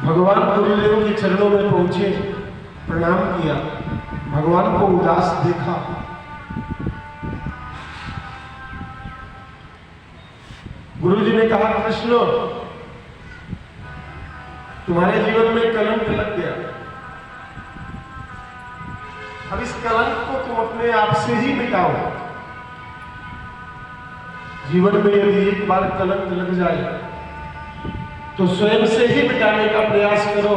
भगवान गुरुदेव के चरणों में पहुंचे, प्रणाम किया, भगवान को उदास देखा। गुरुजी ने कहा, कृष्ण तुम्हारे जीवन में कलंक लग गया, अब इस कलंक को तुम अपने आप से ही मिटाओ। जीवन में यदि एक बार कलंक लग जाए तो स्वयं से ही मिटाने का प्रयास करो।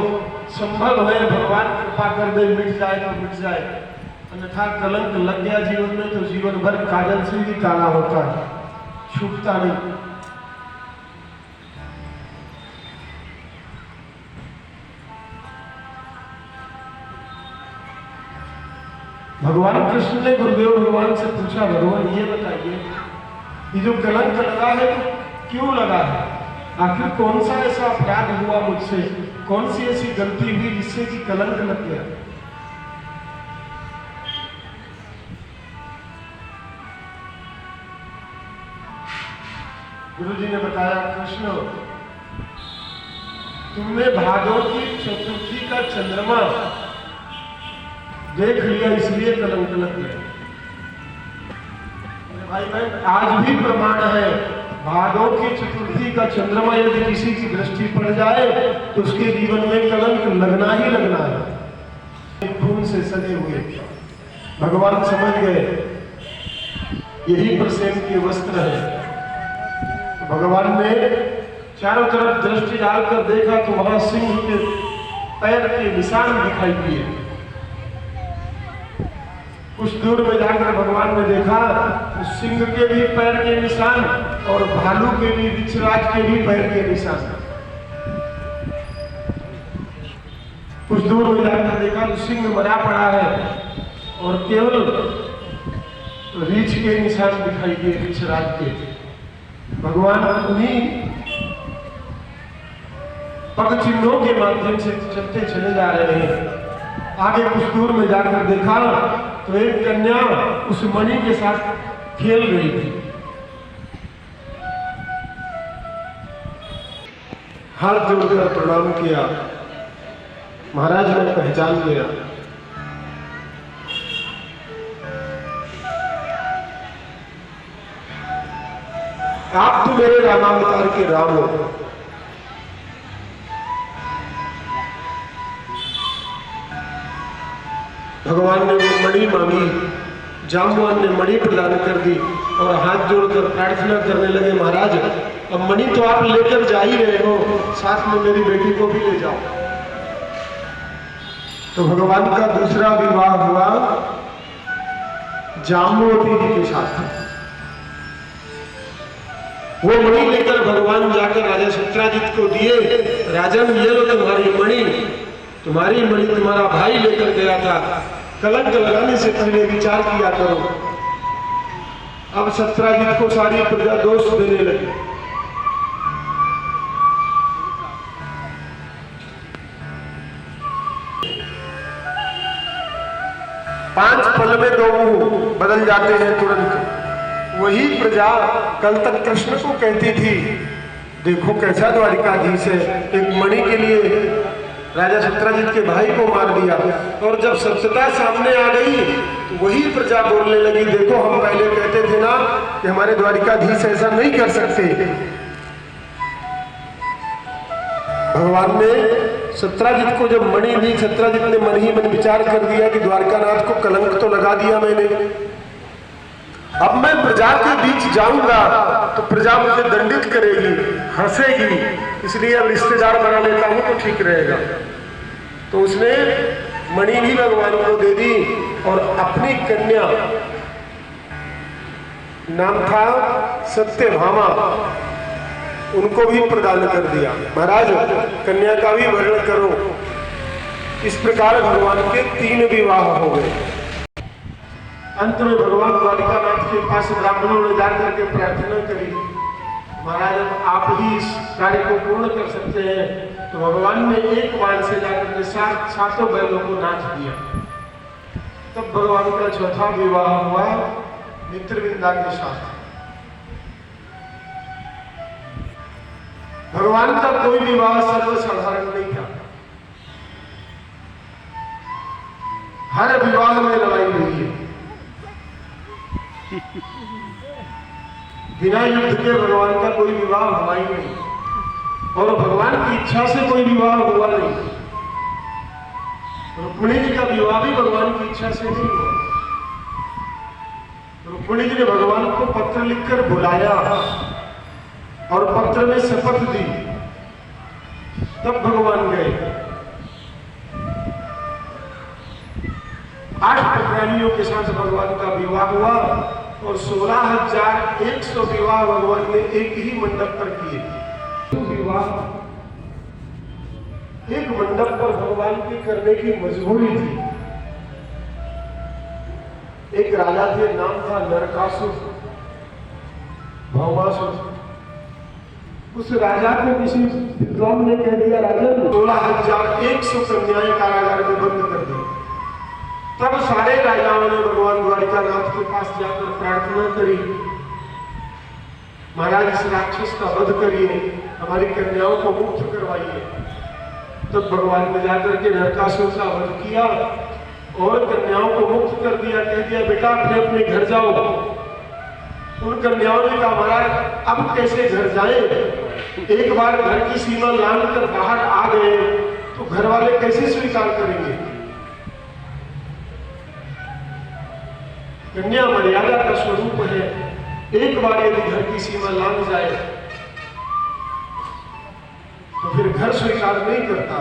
संभव है भगवान कृपा कर दे, मिट जाए तो मिट जाए, अन्यथा कलंक लग गया जीवन में तो जीवन भर काजल से ही काला होता है, छूटता नहीं। भगवान कृष्ण ने गुरुदेव भगवान से पूछा, भगवान ये बताइए, ये जो कलंक लगा है क्यों लगा है? आखिर कौन सा ऐसा अपराध हुआ मुझसे, कौन सी ऐसी गलती हुई जिससे कि कलंक लग गया? गुरुजी ने बताया, कृष्ण तुमने भादों की चतुर्थी का चंद्रमा देख लिया इसलिए कलंक लग गया। भाई बहन, आज भी प्रमाण है, भादों की चतुर्थी का चंद्रमा यदि किसी की दृष्टि पड़ जाए तो उसके जीवन में कलंक लगना ही लगना है। खून से सजे हुए भगवान समझ गए यही प्रेम के वस्त्र है। भगवान ने चारों तरफ दृष्टि डालकर देखा तो वहां सिंह के पैर के निशान दिखाई दिए। कुछ दूर में जाकर भगवान ने देखा तो सिंह के भी पैर के निशान और भालू के भी, विछराज के भी पैर के निशान। कुछ दूर में जाकर देखा तो सिंह मरा पड़ा है और केवल रीछ के निशान दिखाई दिए विछराज के। भगवान उन्हीं पग चिन्हों के माध्यम से चलते चले जा रहे हैं। आगे कुछ दूर में जाकर देखा तो एक कन्या उस मणि के साथ खेल रही थी। हाथ जोड़कर प्रणाम किया, महाराज ने पहचान लिया। आप तो मेरे रामावतार के राम हो। भगवान ने वो मणि मांगी, जाम्बवान ने मणि प्रदान कर दी और हाथ जोड़कर प्रार्थना करने लगे, महाराज अब मणि तो आप लेकर जा ही रहे हो, साथ में मेरी बेटी को भी ले जाओ। तो भगवान का दूसरा विवाह हुआ जाम्बवती जी के साथ। वो मणि लेकर भगवान जाकर राजा सत्राजित को दिए, राजन ये लो तुम्हारी मणि तुम्हारा भाई लेकर गया था, कलंक लगाने से पहले विचार किया करो। अब सत्राजित को सारी प्रजा दोष देने लगी। पांच पल में दो मुंह बदल जाते हैं तुरंत। वही प्रजा कल तक कृष्ण को कहती थी, देखो कैसा द्वारिकाधीश है, एक मणि के लिए राजा सत्राजित के भाई को मार दिया। और जब सत्यता सामने आ गई तो वही प्रजा बोलने लगी, देखो हम पहले कहते थे ना कि हमारे द्वारिकाधीश ऐसा नहीं कर सकते। भगवान ने सत्राजित को जब मणि दी, सत्राजित ने मन ही मन विचार कर दिया कि द्वारकानाथ को कलंक तो लगा दिया मैंने, अब मैं प्रजा के बीच जाऊंगा तो प्रजा मुझे दंडित करेगी, हंसेगी, इसलिए अब रिश्तेदार बना लेता हूं तो ठीक रहेगा। तो उसने मणि भी भगवान को दे दी और अपनी कन्या, नाम था सत्यभामा, उनको भी प्रदान कर दिया। महाराज कन्या का भी वर्णन करो। इस प्रकार भगवान के 3 विवाह हो गए। अंत में भगवान द्वारिकानाथ के पास ब्राह्मणों ने जाकर के प्रार्थना करी, महाराज आप ही इस कार्य को पूर्ण कर सकते हैं। तो भगवान ने एक बाण से जाकर के सातों बैलों को नाच दिया। तब भगवान का चौथा विवाह हुआ मित्रविंदा के साथ। भगवान का कोई विवाह सर्वसाधारण नहीं था। हर विवाह में लड़ाई हुई है। बिना युद्ध के भगवान का कोई विवाह हुआ ही नहीं, और भगवान की इच्छा से कोई विवाह हुआ नहीं। रुक्मिणी जी का विवाह भी भगवान की इच्छा से नहीं हुआ। रुक्मिणी जी ने भगवान को पत्र लिखकर बुलाया और पत्र में शपथ दी, तब भगवान गए। 8 प्राणियों के साथ भगवान का विवाह हुआ और 16,100 विवाह भगवान ने एक ही मंडप पर किए। तो विवाह एक मंडप पर भगवान की करने की मजबूरी थी। एक राजा थे, नाम था नरकासुर, भौमासुर। उस राजा को किसी विद्वान ने कह दिया, राजन 16,100 कन्याएं कारागार में बंद कर दी। तब सारे राजाओं ने भगवान द्वारिकानाथ के पास जाकर प्रार्थना करी, महाराज इस राक्षस का वध करिए, हमारी कन्याओं को मुक्त करवाइए। तब भगवान ने जाकर के नरकासुर का वध किया और कन्याओं को मुक्त कर दिया। कह दिया, बेटा अपने अपने घर जाओ। उन कन्याओं ने कहा, महाराज अब कैसे घर जाएं? एक बार घर की सीमा लांघ कर बाहर आ गए तो घर वाले कैसे स्वीकार करेंगे? कन्या मर्यादा का स्वरूप है, एक बार यदि घर की सीमा लांघ जाए तो फिर घर स्वीकार नहीं करता।